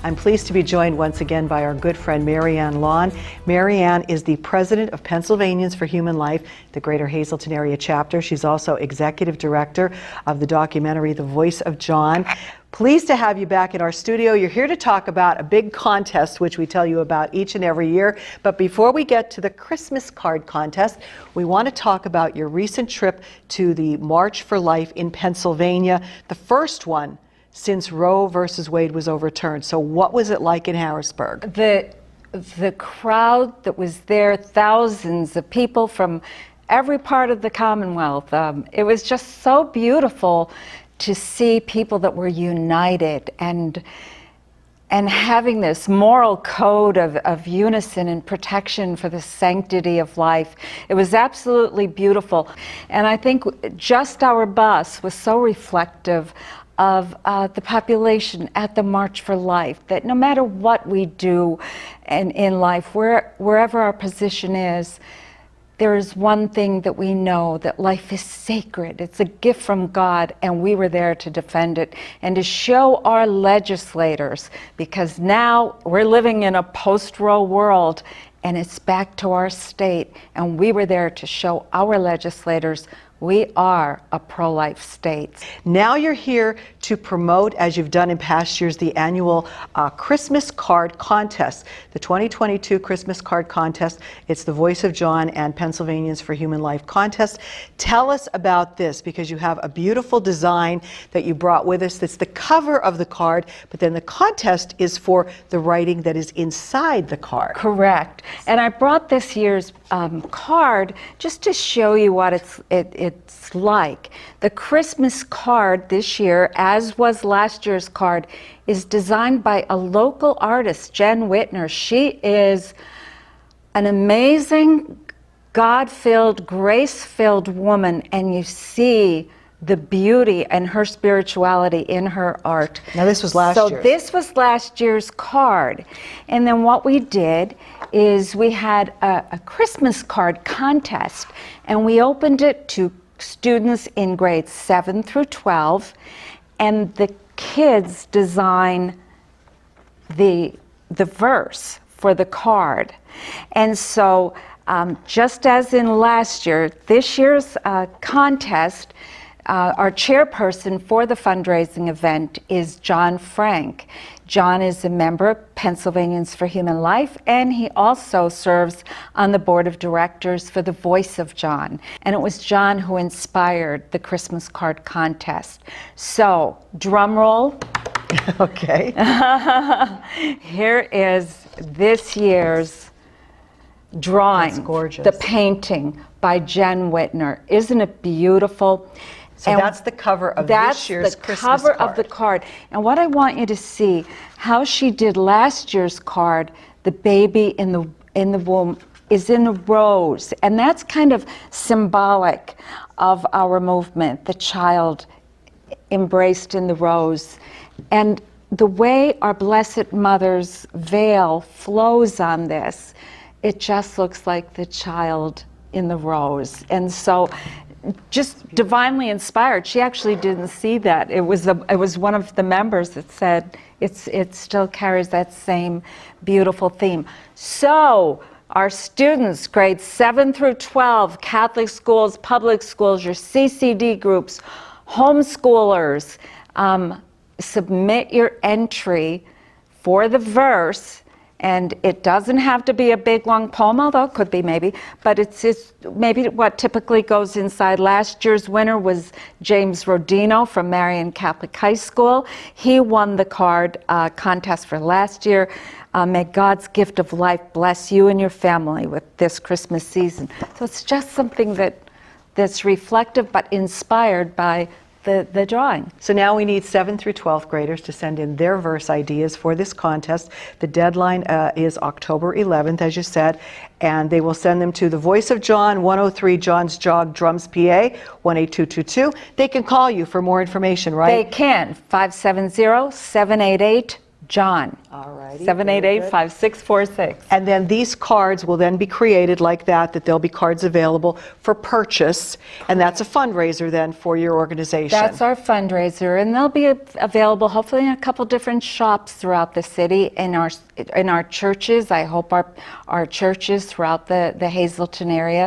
I'm pleased to be joined once again by our good friend Marianne Lawn. Marianne is the president of Pennsylvanians for Human Life, the Greater Hazleton Area Chapter. She's also executive director of the documentary The Voice of John. Pleased to have you back in our studio. You're here to talk about a big contest, which we tell you about each and every year. But before we get to the Christmas card contest, we want to talk about your recent trip to the March for Life in Pennsylvania, the first one since Roe versus Wade was overturned. So what was it like in Harrisburg? The crowd that was there, thousands of people from every part of the Commonwealth. It was just so beautiful to see people that were united and having this moral code of unison and protection for the sanctity of life. It was absolutely beautiful. And I think just our bus was so reflective of the population at the March for Life, that no matter what we do in life, wherever our position is, there is one thing that we know, that life is sacred. It's a gift from God, and we were there to defend it and to show our legislators, because now we're living in a post-Roe world and it's back to our state, and we were there to show our legislators we are a pro-life state. Now you're here to promote, as you've done in past years, the annual Christmas card contest, the 2022 Christmas card contest. It's the Voice of John and Pennsylvanians for Human Life contest. Tell us about this, because you have a beautiful design that you brought with us that's the cover of the card, but then the contest is for the writing that is inside the card. Correct. And I brought this year's card just to show you what it's like. The Christmas card this year, as was last year's card, is designed by a local artist, Jen Whitner. She is an amazing, God-filled, grace-filled woman, and you see the beauty and her spirituality in her art. Now this was last year. So this was last year's card. And then what we did is we had a Christmas card contest, and we opened it to students in grades 7 through 12, and the kids design the verse for the card. And so just as in last year, this year's contest, our chairperson for the fundraising event is John Frank. John is a member of Pennsylvanians for Human Life, and he also serves on the board of directors for the Voice of John. And it was John who inspired the Christmas card contest. So, drum roll. Okay. Here is this year's drawing. That's gorgeous. The painting by Jen Whitner. Isn't it beautiful? So that's the cover of this year's Christmas card. That's the cover of the card. And what I want you to see, how she did last year's card, the baby in the womb is in a rose. And that's kind of symbolic of our movement, the child embraced in the rose. And the way our Blessed Mother's veil flows on this, it just looks like the child in the rose. And so, just divinely inspired. She actually didn't see that. It was one of the members that said it still carries that same beautiful theme. So our students, grades 7 through 12, Catholic schools, public schools, your CCD groups, homeschoolers, submit your entry for the verse. And it doesn't have to be a big long poem, although it could be maybe, but it's maybe what typically goes inside. Last year's winner was James Rodino from Marion Catholic High School. He won the card contest for last year. May God's gift of life bless you and your family with this Christmas season. So it's just something that's reflective but inspired by the drawing. So now we need 7th through 12th graders to send in their verse ideas for this contest. The deadline is October 11th, as you said, and they will send them to the Voice of John, 103 John's Jog, Drums, PA, 18222. They can call you for more information, right? They can, 570-788 John. All righty. 788-5646. And then these cards will then be created like that there'll be cards available for purchase, and that's a fundraiser then for your organization. That's our fundraiser, and they'll be available hopefully in a couple different shops throughout the city, in our churches. I hope our churches throughout the Hazleton area.